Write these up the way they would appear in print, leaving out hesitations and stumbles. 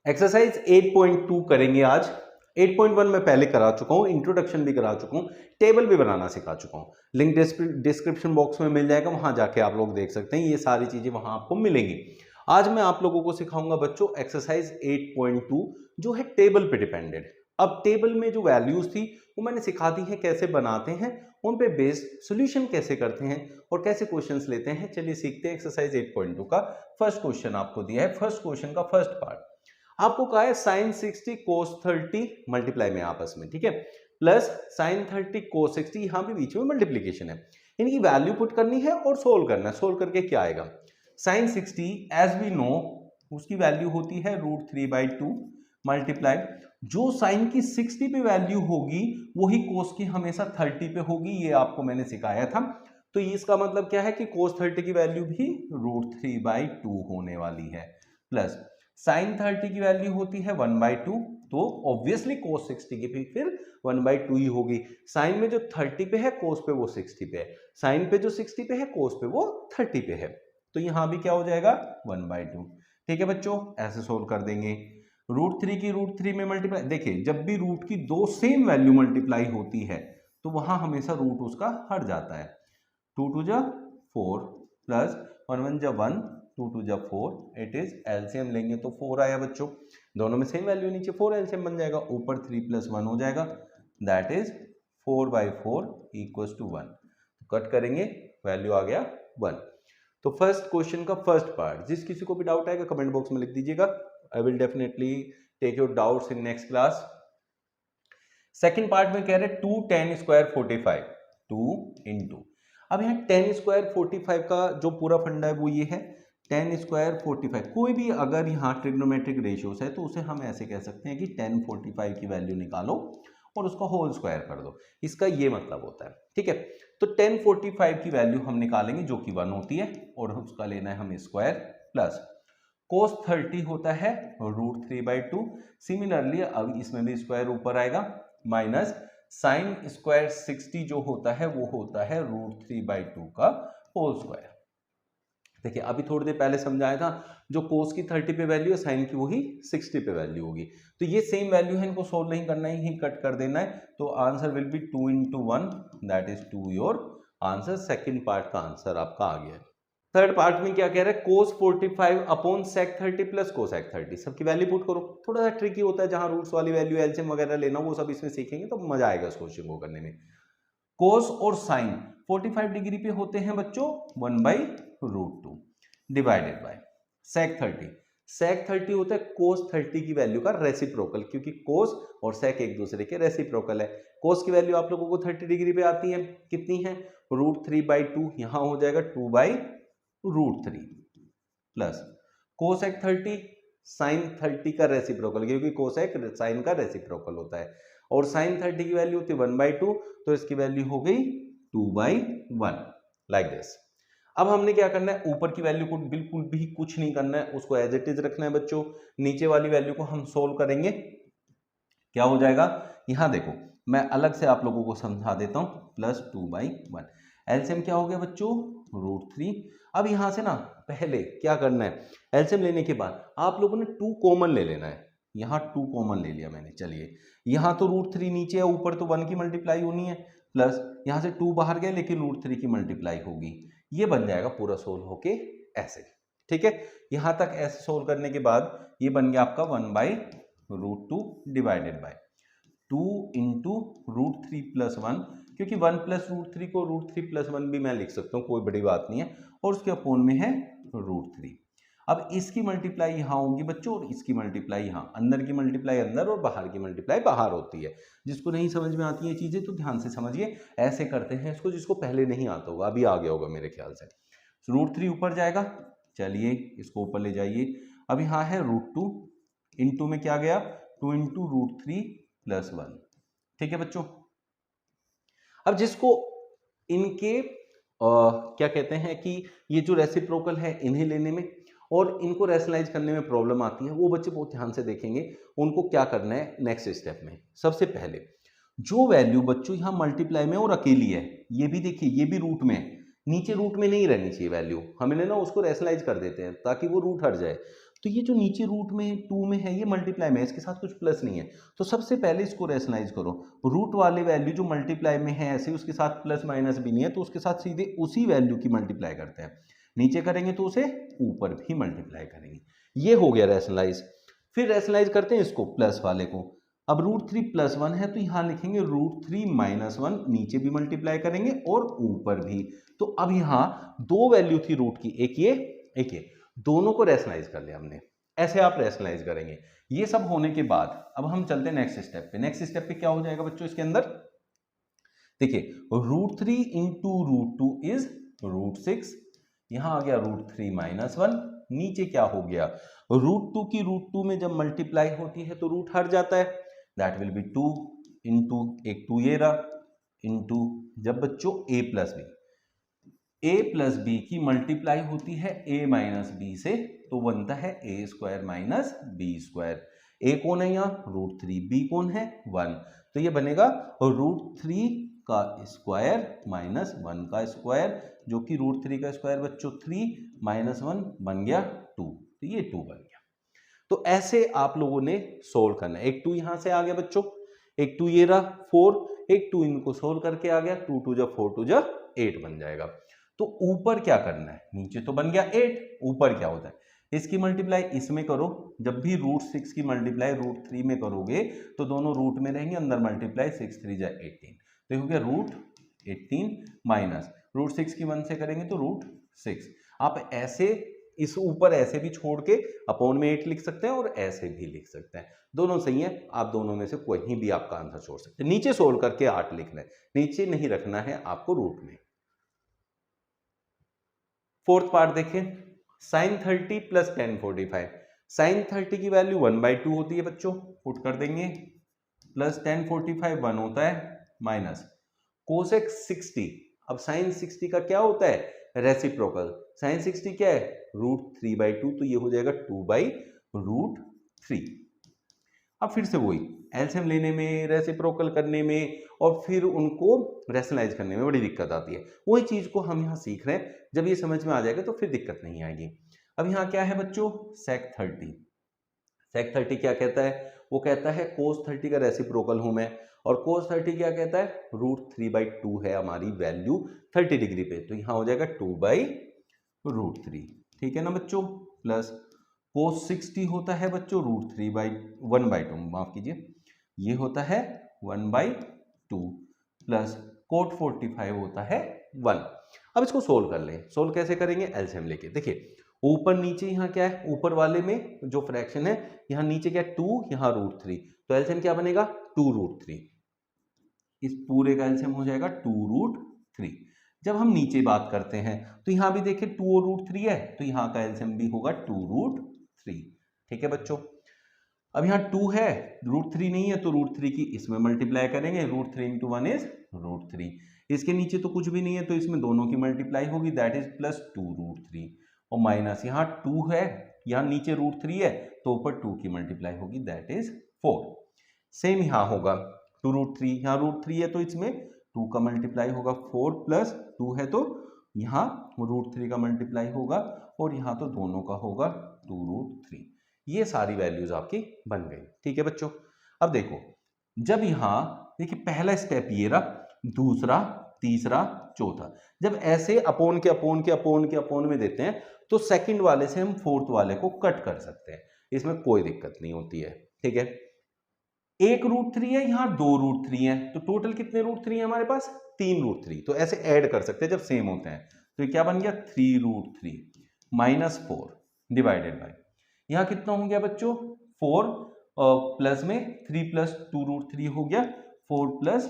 Exercise 8.2 करेंगे आज। 8.1 मैं पहले करा चुका हूं, इंट्रोडक्शन भी करा चुका हूं, टेबल भी बनाना सिखा चुका हूं। लिंक डिस्क्रिप्शन बॉक्स में मिल जाएगा, वहां जाके आप लोग देख सकते हैं, ये सारी चीजें वहां आपको मिलेंगी। आज मैं आप लोगों को सिखाऊंगा बच्चों एक्सरसाइज 8.2 जो है टेबल पे डिपेंडेड। अब टेबल में जो वैल्यूज थी वो मैंने सिखा दी है, कैसे बनाते हैं, उन पे बेस्ड सोल्यूशन कैसे करते हैं और कैसे क्वेश्चंस लेते हैं। चलिए सीखते हैं। एक्सरसाइज 8.2 का फर्स्ट क्वेश्चन आपको दिया है। फर्स्ट क्वेश्चन का फर्स्ट पार्ट आपको कहा है sin 60 cos 30 मल्टीप्लाई में आपस में, ठीक है, प्लस sin 30 cos 60, यहां भी बीच में मल्टीप्लीकेशन है, इनकी वैल्यू पुट करनी है और सोल्व करना है। सोल्व करके क्या आएगा, sin 60 एज वी नो उसकी वैल्यू होती है √3/2 मल्टीप्लाई जो साइन की 60 पे वैल्यू होगी वही कोस की हमेशा 30 पे होगी, ये आपको मैंने सिखाया था। तो इसका मतलब क्या है कि cos 30 की वैल्यू भी √3/2 होने वाली है, प्लस साइन 30 की वैल्यू होती है 1/2, तो ऑब्वियसली cos 60 की भी फिर 1/2 ही होगी। साइन में जो 30 पे है cos पे वो 60 पे है, साइन पे जो 60 पे है cos पे वो 30 पे है, तो यहां भी क्या हो जाएगा 1/2। ठीक है बच्चों, ऐसे सोल्व कर देंगे। √3 की √3 में मल्टीप्लाई, देखिए जब भी रूट की दो सेम वैल्यू मल्टीप्लाई होती है तो वहां हमेशा रूट उसका हट जाता है। 2 2 जा 4 प्लस 1 1 जा 1, 2 2 जा 4, इट इज एलसीएम लेंगे तो 4 आया बच्चों, दोनों में सेम वैल्यू, नीचे 4 एलसीएम बन जाएगा, ऊपर 3 + 1 हो जाएगा, दैट इज 4/4 = 1। कट करेंगे, वैल्यू आ गया 1। तो फर्स्ट क्वेश्चन का फर्स्ट पार्ट, जिस किसी को भी डाउट आएगा कमेंट बॉक्स में लिख दीजिएगा, I will definitely take your doubts in next class. Second part में कह रहे 2 10 स्क्वायर 45, 2 × अब यहाँ 10 स्क्वायर 45 का जो पूरा फंडा है वो ये है 10 स्क्वायर 45। कोई भी अगर यहाँ ट्रिग्नोमेट्रिक रेशियोज है तो उसे हम ऐसे कह सकते हैं कि 10 45 की वैल्यू निकालो और उसका होल स्क्वायर कर दो, इसका ये मतलब होता है। ठीक है, तो 10 45 की वैल्यू हम निकालेंगे जो कि 1 होती है और उसका लेना है हमें स्क्वायर, प्लस cos 30 होता है √3/2। सिमिलरली अब इसमें भी स्क्वायर ऊपर आएगा, माइनस साइन स्क्वायर 60 जो होता है वो होता है √3/2 का होल स्क्वायर। देखिए अभी थोड़ी देर पहले समझाया था, जो कोस की 30 पे वैल्यू है साइन की वही 60 पे वैल्यू होगी, तो ये सेम वैल्यू है, इनको सोल्व नहीं करना है, यही कट कर देना है, तो answer will be 2 × 1, that is 2 your answer. Second part का आंसर आपका आ गया। थर्ड पार्ट में क्या कह रहा है, cos 45 upon sec 30 plus cosec 30, सबकी वैल्यू पुट करो। थोड़ा सा ट्रिकी होता है, जहां रूट्स वाली वैल्यू एलसीएम वगैरह लेना वो सब इसमें सीखेंगे तो मजा आएगा इस क्वेश्चन को करने में। cos और sin 45 डिग्री पे होते हैं बच्चों 1/√2 डिवाइडेड बाय sec 30। sec 30 होता है cos 30 की वैल्यू का रेसिप्रोकल, क्योंकि cos और sec एक दूसरे के रेसिप्रोकल है। cos की वैल्यू आप लोगों को 30 डिग्री पे आती है, कितनी है √3/2, यहां हो जाएगा 2/√3 प्लस cosec 30 sin 30 का रेसिप्रोकल, क्योंकि cosec sin का रेसिप्रोकल होता है, और sin 30 की वैल्यू होती है 1/2, तो इसकी वैल्यू हो गई 2/1, लाइक दिस। अब हमने क्या करना है, ऊपर की वैल्यू को बिल्कुल भी कुछ नहीं करना है, उसको एज इट इज रखना है बच्चों। नीचे वाली वैल्यू को हम सोल्व करेंगे, क्या हो जाएगा, यहां देखो मैं अलग से आप लोगों को समझा देता हूं, प्लस 2/1। एलसीएम क्या हो गया बच्चों √3। अब यहां से ना पहले क्या करना है, एलसीएम लेने के बाद आप लोगों ने 2 कॉमन ले लेना है। यहां 2 कॉमन ले लिया मैंने, चलिए यहां तो √3 नीचे है, ऊपर तो 1 की मल्टीप्लाई होनी है, प्लस यहां से 2 बाहर गए लेकिन √3 की मल्टीप्लाई होगी, ये बन जाएगा पूरा सोल्व होके ऐसे। ठीक है, यहां तक ऐसे सोल्व करने के बाद ये बन गया आपका 1/√2 डिवाइडेड बाय 2 × √3 + 1, क्योंकि 1 + √3 को √3 + 1 भी मैं लिख सकता हूँ, कोई बड़ी बात नहीं है, और उसके अपोन में है √3। अब इसकी मल्टीप्लाई यहाँ होगी बच्चों और इसकी मल्टीप्लाई यहाँ, अंदर की मल्टीप्लाई अंदर और बाहर की मल्टीप्लाई बाहर होती है। जिसको नहीं समझ में आती है चीजें तो ध्यान से समझिए, ऐसे करते हैं इसको, जिसको पहले नहीं आता होगा अभी आ गया होगा मेरे ख्याल से। √3 ऊपर जाएगा, चलिए इसको ऊपर ले जाइए। अब यहाँ है √2, इन में क्या गया 2 × √3 + 1। ठीक है बच्चों, अब जिसको इनके क्या कहते हैं कि ये जो रेसिप्रोकल है इन्हें लेने में और इनको रैशनलाइज करने में प्रॉब्लम आती है, वो बच्चे बहुत ध्यान से देखेंगे। उनको क्या करना है नेक्स्ट स्टेप में, सबसे पहले जो वैल्यू बच्चों यहाँ मल्टीप्लाई में और अकेली है, ये भी देखिए ये भी रूट में है, नीचे रूट में नहीं रहनी चाहिए वैल्यू, हमें ना उसको रैशनलाइज कर देते हैं ताकि वो रूट हट जाए। तो ये जो नीचे रूट में 2 में है ये मल्टीप्लाई में है, इसके साथ कुछ प्लस नहीं है। तो सबसे पहले इसको रैशनलाइज करो, रूट वाले वैल्यू जो मल्टीप्लाई में है ऐसे उसके साथ प्लस माइनस भी नहीं है, तो उसके साथ सीधे उसी वैल्यू की मल्टीप्लाई करते हैं। नीचे करेंगे तो उसे ऊपर भी मल्टीप्लाई करेंगे। ये हो गया रैशनलाइज। फिर रैशनलाइज करते हैं इसको प्लस वाले को। अब √3 + 1 है तो यहां लिखेंगे √3 - 1, नीचे भी मल्टीप्लाई करेंगे और ऊपर भी। तो अब यहां दो वैल्यू थी रूट की, एक ये, दोनों को रैशनलाइज कर लिया हमने। ऐसे आप रैशनलाइज करेंगे। ये सब होने के बाद अब हम चलते हैं नेक्स्ट स्टेप पे। नेक्स्ट स्टेप पे क्या हो जाएगा बच्चों इसके अंदर, देखिए √3 × √2 इज √6, यहां आ गया √3 - 1, नीचे क्या हो गया, √2 की √2 में जब मल्टीप्लाई होती है तो रूट हट जाता है, दैट विल बी 2 इंटू एक 2 ये रहा, इंटू जब बच्चों a प्लस बी की मल्टीप्लाई होती है a माइनस बी से तो बनता है a² - b²। a कौन है यहाँ √3, b कौन है 1, तो ये बनेगा √3 का स्क्वायर माइनस 1 का स्क्वायर, जो कि √3 का स्क्वायर बच्चों 3 - 1 बन गया 2, तो ये 2 बन गया। तो ऐसे आप लोगों ने सोल्व करना है। एक 2 यहां से आ गया बच्चों, एक 2 ये रहा 4, एक 2 इनको सोल्व करके आ गया, 2 2 जा 4 2 जा 8 बन जाएगा। तो ऊपर क्या करना है, नीचे तो बन गया 8, ऊपर क्या होता है इसकी मल्टीप्लाई इसमें करो। जब भी √6 की मल्टीप्लाई √3 में करोगे तो दोनों रूट में रहेंगे, अंदर मल्टीप्लाई 6 3 जा 18, तो हो गया √18 माइनस √6 की 1 से करेंगे तो √6। आप ऐसे इस ऊपर ऐसे भी छोड़ के अपॉन में 8 लिख सकते हैं और ऐसे भी लिख सकते हैं, दोनों सही है। आप दोनों में से कोई भी आपका आंसर छोड़ सकते हैं। नीचे सोल्व करके 8 लिखना है, नीचे नहीं रखना है आपको रूट में। फोर्थ पार्ट देखें, sin 30 + tan 45। sin 30 की वैल्यू 1/2 होती है बच्चों, पुट कर देंगे, प्लस tan 45 1 होता है, माइनस cosec 60। अब sin 60 का क्या होता है रेसिप्रोकल, sin 60 क्या है √3/2, तो ये हो जाएगा 2/√3। अब फिर से वही एलसीएम लेने में, रेसिप्रोकल करने में और फिर उनको रैशनलाइज करने में बड़ी दिक्कत आती है। वही चीज को हम यहाँ सीख रहे हैं, जब ये समझ में आ जाएगा तो फिर दिक्कत नहीं आएगी। अब यहाँ क्या है बच्चों sec 30। sec 30 क्या कहता है, वो कहता है cos 30 का रेसिप्रोकल हूं मैं, और cos 30 क्या कहता है √3/2 है हमारी वैल्यू 30 डिग्री पे, तो यहाँ हो जाएगा 2/√3, ठीक है ना बच्चों। प्लस cos 60 होता है बच्चों √3/1/2, माफ कीजिए, ये होता है 1/2, प्लस cot 45 होता है 1। अब इसको सोल्व कर लें। सोल्व कैसे करेंगे, एलसीएम लेके। देखिए ऊपर नीचे यहाँ क्या है, ऊपर वाले में जो फ्रैक्शन है यहाँ नीचे क्या है 2, यहाँ √3, तो एलसीएम क्या बनेगा 2√3। इस पूरे का एलसीएम हो जाएगा 2√3। जब हम नीचे बात करते हैं तो यहाँ भी देखिए 2 और √3 है, तो यहाँ का एलसीएम भी होगा 2√3, ठीक है बच्चों। अब यहाँ 2 है, √3 नहीं है, तो √3 की इसमें मल्टीप्लाई करेंगे, √3 × 1 इज √3। इसके नीचे तो कुछ भी नहीं है, तो इसमें दोनों की मल्टीप्लाई होगी, दैट इज प्लस 2√3, और माइनस यहाँ 2 है, यहाँ नीचे √3 है, तो ऊपर 2 की मल्टीप्लाई होगी, दैट इज 4। सेम यहाँ होगा 2√3, यहाँ √3 है तो इसमें 2 का मल्टीप्लाई होगा, 4 + 2 है तो यहाँ √3 का मल्टीप्लाई होगा, और यहाँ तो दोनों का होगा 2√3। ये सारी वैल्यूज आपकी बन गई, ठीक है बच्चों। अब देखो जब यहाँ देखिए पहला स्टेप ये रहा, दूसरा, तीसरा, चौथा, जब ऐसे अपोन के अपोन के अपोन के अपोन में देते हैं तो सेकंड वाले से हम फोर्थ वाले को कट कर सकते हैं, इसमें कोई दिक्कत नहीं होती है, ठीक है। एक √3 है, यहाँ 2√3 है, तो टोटल कितने √3 है हमारे पास 3√3, तो ऐसे ऐड कर सकते हैं जब सेम होते हैं। तो ये क्या बन गया 3√3 - 4 डिवाइडेड बाय, यहाँ कितना हो गया बच्चों 4, प्लस में 3 + 2√3 हो गया 4 +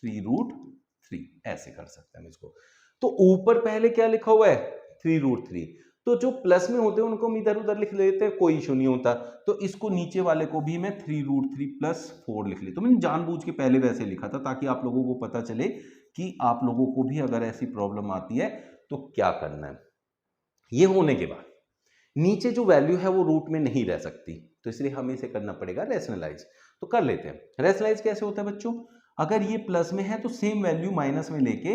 3√3, ऐसे कर सकते हैं हम इसको। तो ऊपर पहले क्या लिखा हुआ है 3√3, तो जो प्लस में होते हैं उनको हम इधर उधर लिख लेते हैं, कोई इशू नहीं होता। तो इसको नीचे वाले को भी मैं 3√3 + 4 लिख लेता हूं। मैंने जानबूझ के पहले वैसे लिखा था ताकि आप लोगों को पता चले कि आप लोगों को भी अगर ऐसी प्रॉब्लम आती है तो क्या करना है। ये होने के बाद नीचे जो वैल्यू है वो रूट में नहीं रह सकती, तो इसलिए हमें इसे करना पड़ेगा रैशनलाइज। तो कर लेते हैं। रैशनलाइज कैसे होता है बच्चों, अगर ये प्लस में है तो सेम वैल्यू माइनस में लेके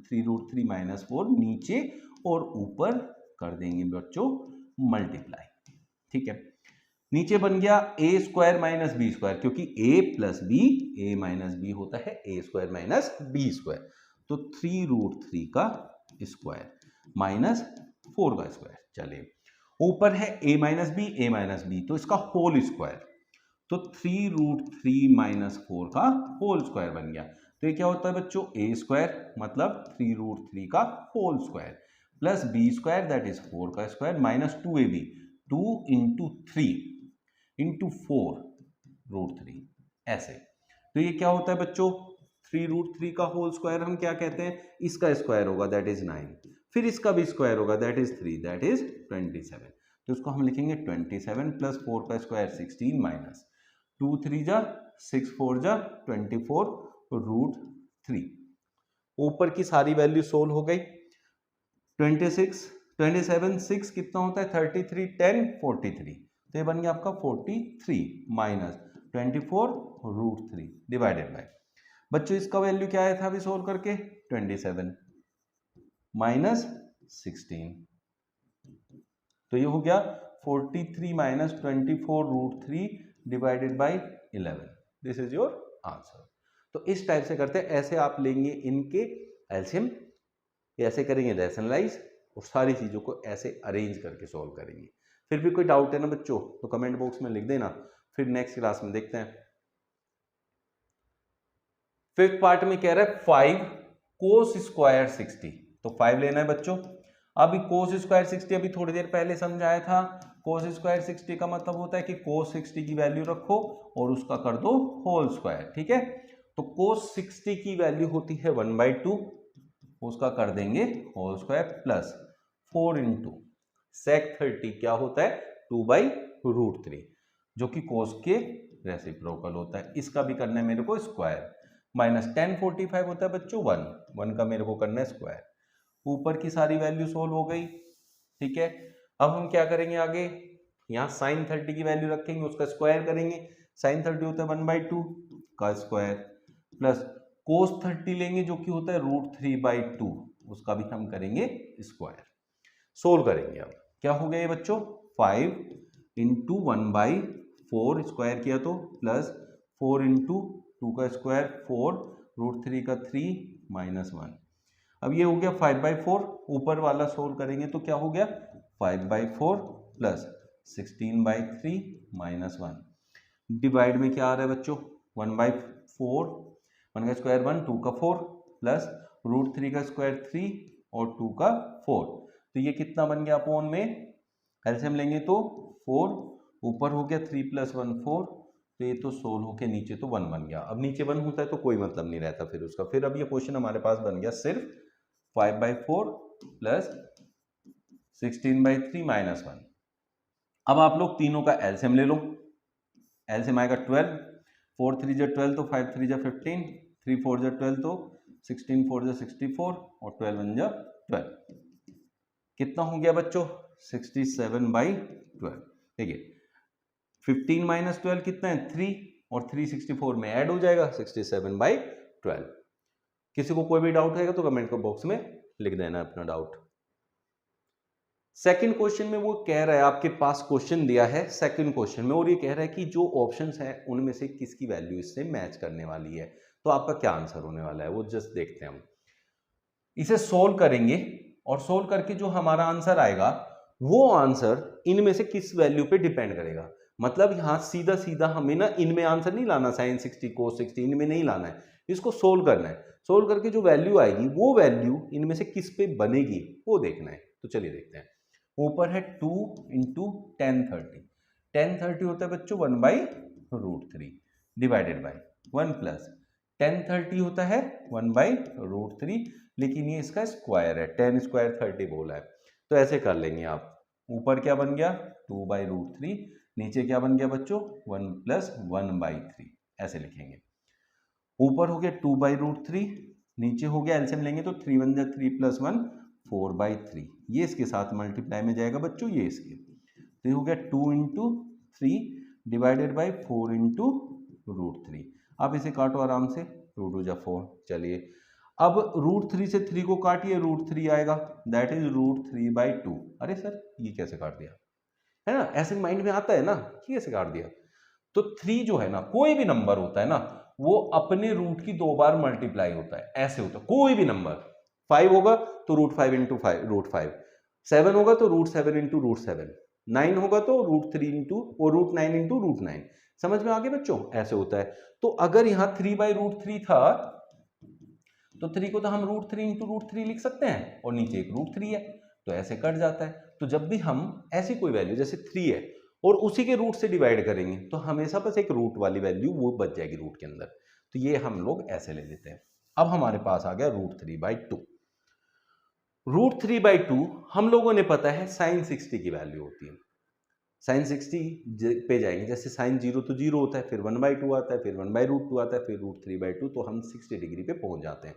3√3 - 4 नीचे और ऊपर कर देंगे बच्चों मल्टीप्लाई, ठीक है। नीचे बन गया ए स्क्वायर माइनस बी स्क्वायर, क्योंकि ए प्लस बी, ए माइनस बी होता है ए स्क्वायर माइनस बी स्क्वायर, तो 3√3 का स्क्वायर माइनस 4 का स्क्वायर। चलिए, ऊपर है ए माइनस बी, तो इसका होल स्क्वायर, तो 3√3 माइनस 4 का होल स्क्वायर बन गया। तो ये क्या होता है बच्चों, ए स्क्वायर मतलब 3√3 का whole square plus b square that is 4 का square minus 2ab, 2 into 3 into 4√3 ऐसे। तो ये क्या होता है बच्चों, 3√3 का होल स्क्वायर हम क्या कहते हैं, इसका स्क्वायर होगा दैट इज 9, फिर इसका भी स्क्वायर होगा दैट इज 3 दैट इज 27। तो इसको हम लिखेंगे 27 प्लस 4 का स्क्वायर 16 माइनस 2 3 जा 6 4 जा 24√3। ऊपर की सारी वैल्यू सोल्व हो गई। 27 6 कितना होता है, 33 10 43, तो ये बन गया आपका 43 माइनस 24√3 डिवाइडेड बाय, बच्चों इसका वैल्यू क्या आया था अभी सोल्व करके, 27 माइनस 16, तो ये हो गया 43 minus 24√3 divided by 11। This is your answer. तो इस टाइप से करते हैं, ऐसे आप लेंगे इनके एलसीएम, ऐसे करेंगे रैशनलाइज, और सारी चीजों को ऐसे अरेंज करके सॉल्व करेंगे। फिर भी कोई डाउट है ना बच्चों तो कमेंट बॉक्स में लिख देना, फिर नेक्स्ट क्लास में देखते हैं। फिफ्थ पार्ट में कह रहा है 5 कोस स्क्वायर 60, तो 5 लेना है बच्चों। अभी कोस स्क्वायर 60 अभी थोड़ी देर पहले समझाया था, कोस स्क्वायर 60 का मतलब होता है कि कोस 60 की वैल्यू रखो और उसका कर दो होल स्क्वायर, ठीक है। तो कोस 60 की वैल्यू होती है 1/2, उसका कर देंगे whole square plus 4 into sec 30 क्या होता है 2/√3, जो कि कोस के रेसिप्रोकल होता है, इसका भी करना है मेरे को स्क्वायर, माइनस 10 45 होता है बच्चों 1 का मेरे को करना है स्क्वायर। ऊपर की सारी वैल्यू सोल्व हो गई, ठीक है। अब हम क्या करेंगे आगे, यहाँ साइन 30 की वैल्यू रखेंगे, उसका स्क्वायर करेंगे, साइन 30 होता है 1/2 का स्क्वायर प्लस कोस 30 लेंगे जो कि होता है √3/2, उसका भी हम करेंगे स्क्वायर। सोल्व करेंगे, अब क्या हो गया ये बच्चों, 5 इंटू 1/4 स्क्वायर किया तो प्लस 4 इंटू 2 का स्क्वायर 4 √3 का 3 माइनस 1। अब ये हो गया 5/4, ऊपर वाला सोल्व करेंगे तो क्या हो गया 5/4 प्लस 16/3 माइनस 1, डिवाइड में क्या आ रहा है बच्चों 1/4, 1 का स्क्वायर 1 2 का 4 प्लस √3 का स्क्वायर 3 और 2 का 4, तो ये कितना बन गया अपॉन में, एलसीएम लेंगे तो 4, ऊपर हो गया 3 + 1 4, तो ये तो सोल्व होके नीचे तो 1 बन गया। अब नीचे 1 होता है तो कोई मतलब नहीं रहता फिर उसका, फिर अब ये क्वेश्चन हमारे पास बन गया सिर्फ 5/4 प्लस 16/3 माइनस 1। अब आप लोग तीनों का एलसीएम ले लो, एलसीएम आएगा 12, 4 3 जा 12 तो 5 3 जा 15, 3 4 जा 12 तो 16 4 जा 64 और 12 1 जा 12, कितना हो गया बच्चों 67/12। ठीक है, 15 माइनस 12 कितना है 3, और 3 64 में ऐड हो जाएगा 67/12। किसी को कोई भी डाउट है तो कमेंट बॉक्स में लिख देना अपना डाउट। सेकंड क्वेश्चन में वो कह रहा है, आपके पास क्वेश्चन दिया है सेकंड क्वेश्चन में, और ये कह रहा है कि जो ऑप्शंस हैं उनमें से किसकी वैल्यू इससे मैच करने वाली है, तो आपका क्या आंसर होने वाला है वो जस्ट देखते हैं। हम इसे सोल्व करेंगे और सोल्व करके जो हमारा आंसर आएगा वो आंसर इनमें से किस वैल्यू पे डिपेंड करेगा। मतलब यहां सीधा सीधा हमें ना इनमें आंसर नहीं लाना, sin 60 cos 60 इनमें नहीं लाना है, इसको सोल्व करना है। सोल्व करके जो वैल्यू आएगी वो वैल्यू इनमें से किस पे बनेगी वो देखना है। तो चलिए देखते हैं। ऊपर है 2 इंटू 1030, 1030 होता है बच्चों 1/√3 डिवाइडेड बाई 1 प्लस 1030 होता है 1/√3, लेकिन ये इसका स्क्वायर है, 10 स्क्वायर 30 बोला है, तो ऐसे कर लेंगे आप। ऊपर क्या बन गया 2/√3, नीचे क्या बन गया बच्चों 1 प्लस 1/3, ऐसे लिखेंगे। ऊपर हो गया 2/√3, नीचे हो गया एलसीएम लेंगे तो 3 1 जा 3 + 1 4/3, ये इसके साथ मल्टीप्लाई में जाएगा बच्चों, ये इसके, तो ये हो गया 2 इंटू 3 डिवाइडेड बाई 4 इंटू √3। अब इसे काटो आराम से, 2 2 जा 4। चलिए अब √3 से 3 को काटिए, √3 आएगा दैट इज √3/2। अरे सर ये कैसे काट दिया, है ना, ऐसे माइंड में आता है ना कि कैसे काट दिया। तो 3 जो है ना, कोई भी नंबर होता है ना, वो अपने रूट की 2 बार मल्टीप्लाई होता है, ऐसे होता है कोई भी नंबर। 5 होगा तो √5 इंटू √5, 7 होगा तो √7 इंटू √7, 9 होगा तो √3 इंटू और √9 इंटू √9। समझ में आ गया बच्चों, ऐसे होता है। तो अगर यहां 3/√3 था तो 3 को तो हम √3 इंटू √3 लिख सकते हैं और नीचे एक √3 है, तो ऐसे कट जाता है। तो जब भी हम ऐसी कोई वैल्यू जैसे 3 है और उसी के रूट से डिवाइड करेंगे तो हमेशा बस एक रूट वाली वैल्यू वो बच जाएगी रूट के अंदर। तो ये हम लोग ऐसे ले लेते हैं। अब हमारे पास आ गया √3/2। √3/2 हम लोगों ने पता है sin 60 की वैल्यू होती है। sin 60 पे जाएंगे, जैसे sin 0 तो 0 होता है, फिर 1/2 आता है, फिर 1/√2 आता है, फिर √3/2, तो हम 60 डिग्री पे पहुंच जाते हैं।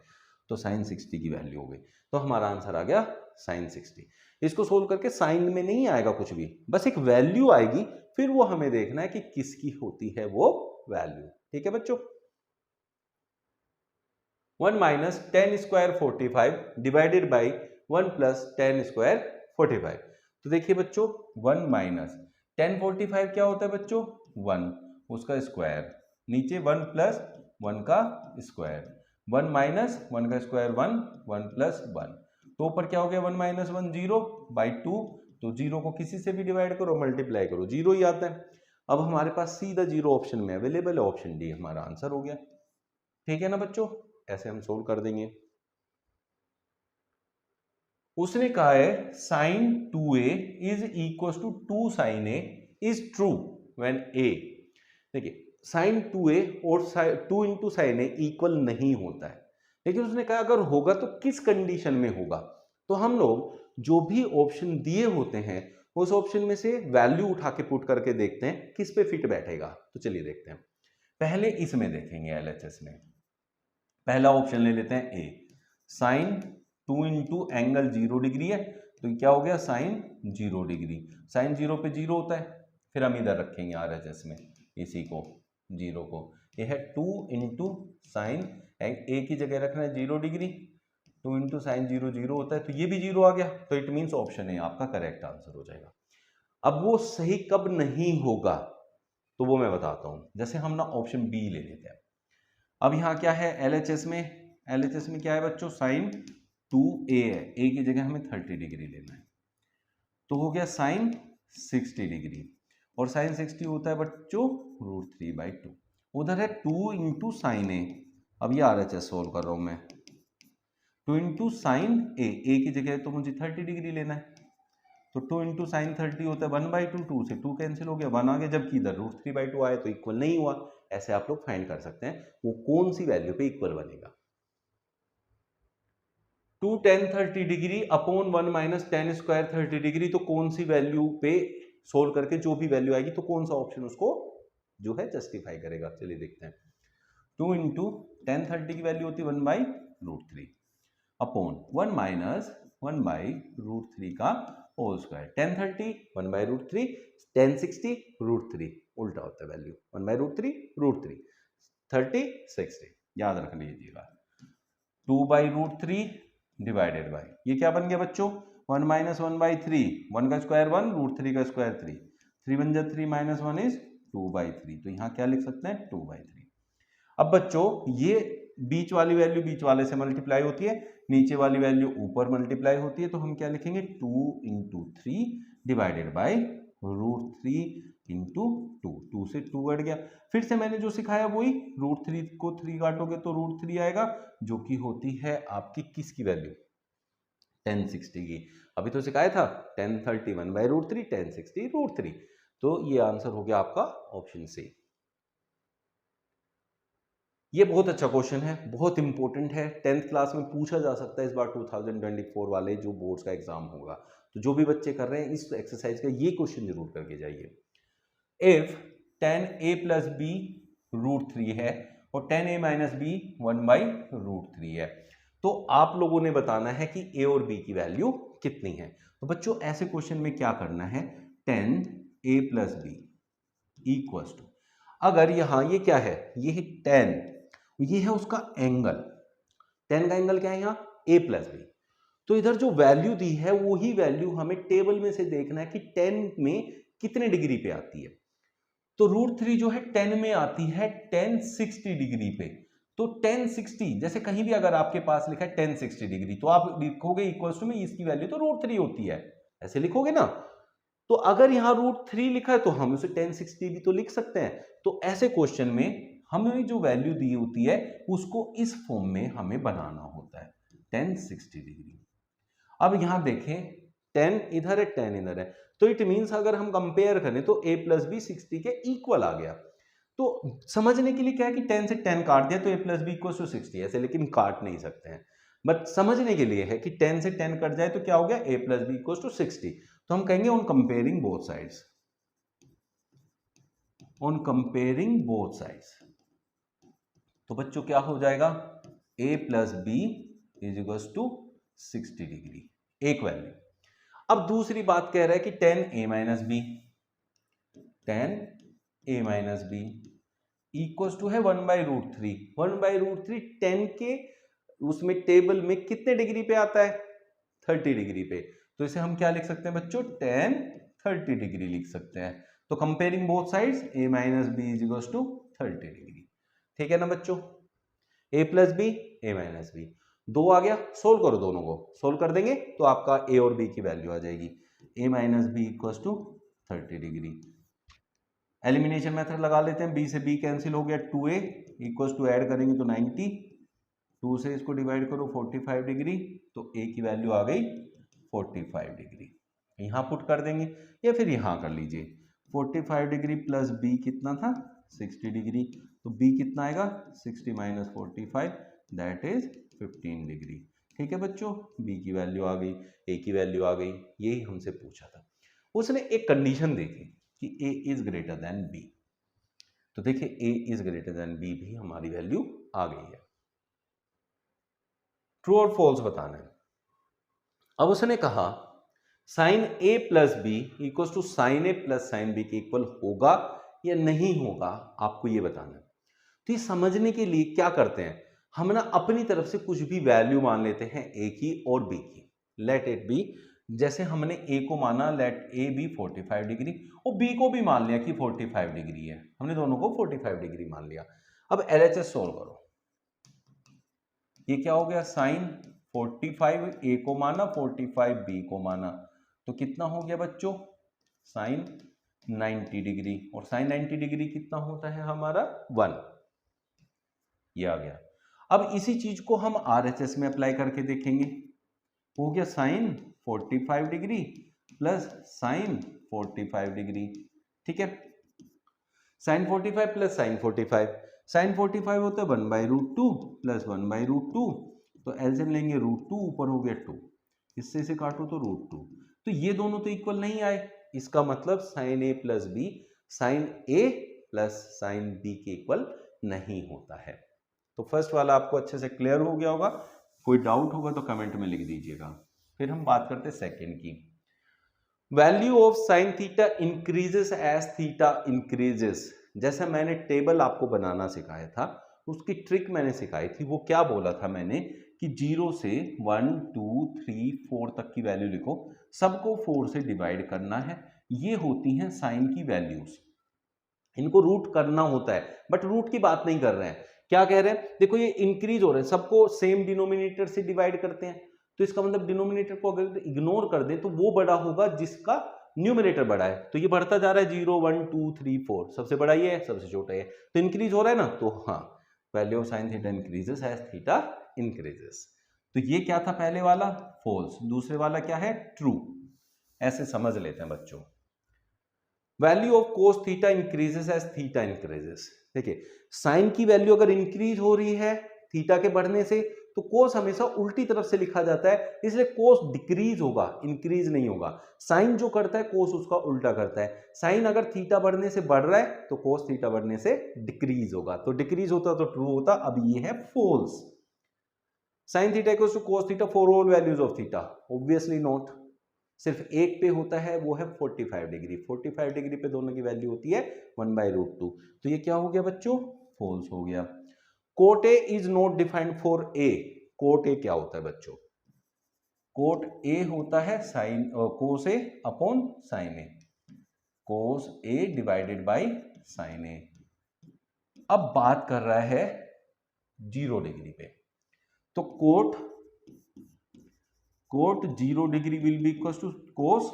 तो sin 60 की वैल्यू हो गई। तो हमारा आंसर आ गया sin 60। इसको सोल्व करके साइन में नहीं आएगा कुछ भी, बस एक वैल्यू आएगी, फिर वो हमें देखना है कि किसकी होती है वो वैल्यू। ठीक है बच्चों। 1 minus 10 square 45 divided by 1 plus 10 square 45। तो देखिए बच्चों, 1 माइनस 1045 क्या होता है बच्चों, 1 उसका स्क्वायर, नीचे 1 प्लस 1 का स्क्वायर, 1 माइनस 1 का स्क्वायर 1, 1 प्लस 1, तो ऊपर क्या हो गया 1 माइनस 1 0/2। तो जीरो को किसी से भी डिवाइड करो मल्टीप्लाई करो जीरो ही आता है। अब हमारे पास सीधा जीरो ऑप्शन में अवेलेबल है, ऑप्शन डी हमारा आंसर हो गया। ठीक है ना बच्चों, ऐसे हम सोल्व कर देंगे। उसने कहा है sin 2a is equal to 2 sin a is true when a। देखिए sin 2a और 2 इंटू साइन ए इक्वल नहीं होता है, लेकिन उसने कहा अगर होगा तो किस कंडीशन में होगा। तो हम लोग जो भी ऑप्शन दिए होते हैं उस ऑप्शन में से वैल्यू उठा के पुट करके देखते हैं किस पे फिट बैठेगा। तो चलिए देखते हैं। पहले इसमें देखेंगे एलएचएस में, पहला ऑप्शन ले लेते हैं ए, साइन 2 इंटू एंगल 0 डिग्री है, तो क्या हो गया साइन 0 डिग्री। साइन 0 पे 0 होता है, फिर हम इधर रखेंगे आरएचएस में इसी को 0 को, यह है 2 इंटू साइन, ए की जगह रखना है 0 डिग्री, 2 इंटू साइन 0 0 होता है, तो ये भी 0 आ गया, तो इट मीन्स ऑप्शन ए आपका करेक्ट आंसर हो जाएगा। अब वो सही कब नहीं होगा तो वो मैं बताता हूं, जैसे हम ना ऑप्शन बी ले लेते हैं। अब यहाँ क्या है एलएचएस में, एलएचएस में क्या है बच्चों, साइन 2a है, ए की जगह हमें 30 डिग्री लेना है, तो हो गया साइन 60 डिग्री, और साइन 60 होता है बच्चों √3/2। उधर है 2 इंटू साइन ए, अब ये आरएचएस सोल्व कर रहा हूं मैं, 2 इंटू साइन ए की जगह तो मुझे 30 डिग्री लेना है, तो 2 इंटू साइन 30 होता है 1/2, 2 से 2 कैंसिल हो गया, 1 आ गया, जबकि इधर √3/2 आया तो इक्वल नहीं हुआ। ऐसे आप लोग फाइंड कर सकते हैं वो कौन सी वैल्यू पे इक्वल बनेगा। 2 tan 30 degree upon 1 minus 10 square 30 degree, तो कौन सी वैल्यू पे सोल्व करके जो भी वैल्यू आएगी तो कौन सा ऑप्शन उसको जो है जस्टिफाई करेगा। चलिए देखते हैं। 2 इंटू टेन 30 की वैल्यू होती है 1/√3 अपॉन 1 माइनस 1/√3 का होल स्क्वायर, 10 30 1/√3, 10 60 √3, उल्टा होता है वैल्यू 1/√3 √3, 30 60, याद रख लीजिएगा। 2/√3 डिवाइडेड बाई, ये क्या बन गया बच्चों 1 माइनस 1/3, 1 का स्क्वायर 1, √3 का स्क्वायर 3, 3 1 जा 3 माइनस 1 इज 2/3, तो यहाँ क्या लिख सकते हैं 2/3। अब बच्चों ये बीच वाली वैल्यू बीच वाले से मल्टीप्लाई होती है, नीचे वाली वैल्यू ऊपर मल्टीप्लाई होती है, तो हम क्या लिखेंगे 2 इंटू 3 डिवाइडेड बाई √3 इंटू 2 से 2 कट गया। फिर से मैंने जो सिखाया वही, √3 को 3 काटोगे तो √3 आएगा, जो कि होती है आपकी किसकी वैल्यू 1060 की। अभी तो सिखाया था 1030 1/√3, 1060 √3, तो ये आंसर हो गया आपका ऑप्शन सी। ये बहुत अच्छा क्वेश्चन है, बहुत इंपॉर्टेंट है, 10th क्लास में पूछा जा सकता है इस बार 2024 वाले जो बोर्ड्स का एग्जाम होगा। तो जो भी बच्चे कर रहे हैं इस एक्सरसाइज का ये क्वेश्चन जरूर करके जाइए। इफ 10a प्लस बी √3 है और 10a माइनस बी 1/√3 है, तो आप लोगों ने बताना है कि a और b की वैल्यू कितनी है। तो बच्चों ऐसे क्वेश्चन में क्या करना है, 10a plus B equal to, अगर यहां ये क्या है, ये है 10, ये है उसका एंगल, 10 का एंगल क्या है यहाँ a प्लस बी, तो इधर जो वैल्यू दी है वही वैल्यू हमें टेबल में से देखना है कि 10 में कितने डिग्री पे आती है? तो √3 जो है 10 में आती है 1060 डिग्री पे। तो 1060 जैसे कहीं भी अगर आपके पास लिखा है 1060 डिग्री तो आप लिखोगे इक्वल्स टू में इसकी वैल्यू तो √3 होती है, ऐसे लिखोगे ना। तो अगर यहां √3 लिखा है तो हम उसे 1060 भी तो लिख सकते हैं। तो ऐसे क्वेश्चन में हमें जो वैल्यू दी होती है उसको इस फॉर्म में हमें बनाना होता है 1060 डिग्री। अब यहां देखें 10 इधर है 10 इधर है, तो इट मींस अगर हम कंपेयर करें तो a प्लस बी 60 के इक्वल आ गया। तो समझने के लिए क्या है कि 10 से 10 काट दिया तो a plus B equal to 60 ऐसे, लेकिन काट नहीं सकते हैं। बट समझने के लिए है कि 10 से 10 कट जाए तो क्या हो गया a plus B equal to 60। तो हम कहेंगे on comparing both sides, on comparing both sides. तो बच्चों क्या हो जाएगा a plus b is equal to 60 degree, एक वैल्यू। अब दूसरी बात कह रहा है कि 10a minus b, 10a minus B equals to है 1/√3। 1/√3 10 के उसमें टेबल में कितने डिग्री पे आता है 30 डिग्री पे। तो इसे हम क्या लिख सकते हैं बच्चों 10 30 डिग्री लिख सकते हैं। तो comparing both sides a minus b is equals to 30 degree. ठीक है ना बच्चों, a plus b a minus b, दो आ गया। सोल्व करो, दोनों को सोल्व कर देंगे तो आपका a और b की वैल्यू आ जाएगी। a minus B equals to 30 degree. Elimination method लगा लेते हैं, b से b कैंसिल हो गया, 2a इक्वल्स टू ऐड करेंगे तो 90, 2 से इसको डिवाइड करो 45 डिग्री, तो a की वैल्यू आ गई 45 डिग्री। यहां पुट कर देंगे या फिर यहां कर लीजिए, 45 डिग्री प्लस b कितना था 60 डिग्री, तो b कितना आएगा 60 माइनस 45 दैट इज 15 डिग्री। ठीक है बच्चों, b की वैल्यू आ गई, a की वैल्यू आ गई, यही हमसे पूछा था। उसने एक कंडीशन देखी कि a is greater than b, तो देखिए a is greater than b भी हमारी वैल्यू आ गई है। ट्रू और फॉल्स बताना है। अब उसने कहा sine a plus B equal to sine a plus sine B के इक्वल होगा या नहीं होगा, आपको ये बताना है। तो ये समझने के लिए क्या करते हैं, हम ना अपनी तरफ से कुछ भी वैल्यू मान लेते हैं a की और b की। लेट इट बी, जैसे हमने a को माना लेट a बी 45 डिग्री और b को भी मान लिया कि 45 डिग्री है, हमने दोनों को 45 डिग्री मान लिया। अब LHS सोल्व करो, ये क्या हो गया साइन 45 a को माना 45 b को माना, तो कितना हो गया बच्चों साइन 90 डिग्री, और साइन 90 डिग्री कितना होता है हमारा 1, ये आ गया। अब इसी चीज को हम RHS में अप्लाई करके देखेंगे, हो गया sine 45 degree plus sine 45 degree. ठीक है, साइन 45 प्लस साइन 45, साइन 45 होता है 1/√2 प्लस 1/√2, तो एलसीएम लेंगे √2, ऊपर हो गया 2, इससे इसे काटो तो √2, तो ये दोनों तो इक्वल नहीं आए, इसका मतलब sine a plus B sine a plus sine b के इक्वल नहीं होता है। तो फर्स्ट वाला आपको अच्छे से क्लियर हो गया होगा, कोई डाउट होगा तो कमेंट में लिख दीजिएगा। फिर हम बात करते हैं सेकंड की, value of sine theta increases as theta increases. जैसा मैंने टेबल आपको बनाना सिखाया था, उसकी ट्रिक मैंने सिखाई थी, वो क्या बोला था मैंने कि 0 से 1 2 3 4 तक की वैल्यू लिखो, सबको 4 से डिवाइड करना है, ये होती हैं साइन की वैल्यूज, इनको रूट करना होता है, बट रूट की बात नहीं कर रहे हैं। क्या कह रहे हैं, देखो ये इंक्रीज हो रहे हैं, सबको सेम डिनोमिनेटर से डिवाइड करते हैं, तो इसका मतलब डिनोमिनेटर को अगर इग्नोर कर दें तो वो बड़ा होगा जिसका न्यूमरेटर बड़ा है, तो ये बढ़ता जा रहा है 0 1 2 3 4, सबसे बड़ा ये है सबसे छोटा ये, तो इंक्रीज हो रहा है ना, तो हाँ value of sine theta increases as theta increases. तो ये क्या था पहले वाला फॉल्स, दूसरे वाला क्या है ट्रू, ऐसे समझ लेते हैं बच्चों। Value of cos theta increases as theta increases, देखिए साइन की वैल्यू अगर इंक्रीज हो रही है थीटा के बढ़ने से, तो कोस हमेशा उल्टी तरफ से लिखा जाता है, इसलिए कोस डिक्रीज होगा, इंक्रीज नहीं होगा। साइन जो करता है कोस उसका उल्टा करता है, साइन अगर थीटा बढ़ने से बढ़ रहा है तो कोस थीटा बढ़ने से डिक्रीज होगा, तो डिक्रीज होता तो ट्रू होता, अब ये है false. Sine theta equals to cos theta for all values of theta, obviously not, सिर्फ एक पे होता है वो है 45 डिग्री, 45 डिग्री पे दोनों की वैल्यू होती है 1/√2, तो ये क्या हो गया बच्चों फॉल्स हो गया। Coat A is not defined for A, cot A क्या होता है बच्चों, कोट ए होता है sine cos A upon sine A, cos A divided by sin A। अब बात कर रहा है 0 डिग्री पे, तो cot 0 degree will be equal to cos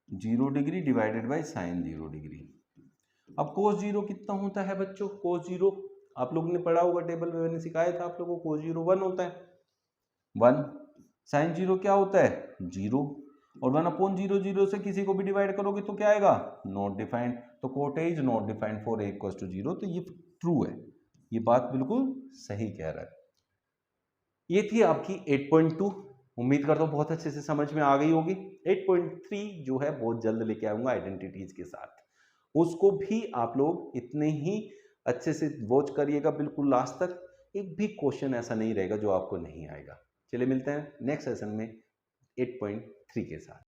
0 degree divided by sine 0 degree. अब कोस 0 कितना होता है बच्चों? कोस 0 आप लोगों ने पढ़ा होगा, टेबल में मैंने सिखाया था आप लोगों को, कोस 0 1 होता है 1। साइन 0 क्या होता है? 0। और 1/0 से किसी को भी डिवाइड करोगे तो क्या आएगा? Not defined. तो cot A is not defined for A equal to 0। तो ये ट्रू है, ये बात बिल्कुल सही कह रहा है। ये थी आपकी 8.2। उम्मीद करता हूँ बहुत अच्छे से समझ में आ गई होगी। 8.3 जो है बहुत जल्द लेके आऊंगा आइडेंटिटीज के साथ, उसको भी आप लोग इतने ही अच्छे से वॉच करिएगा बिल्कुल लास्ट तक। एक भी क्वेश्चन ऐसा नहीं रहेगा जो आपको नहीं आएगा। चलिए मिलते हैं नेक्स्ट सेशन में 8.3 के साथ।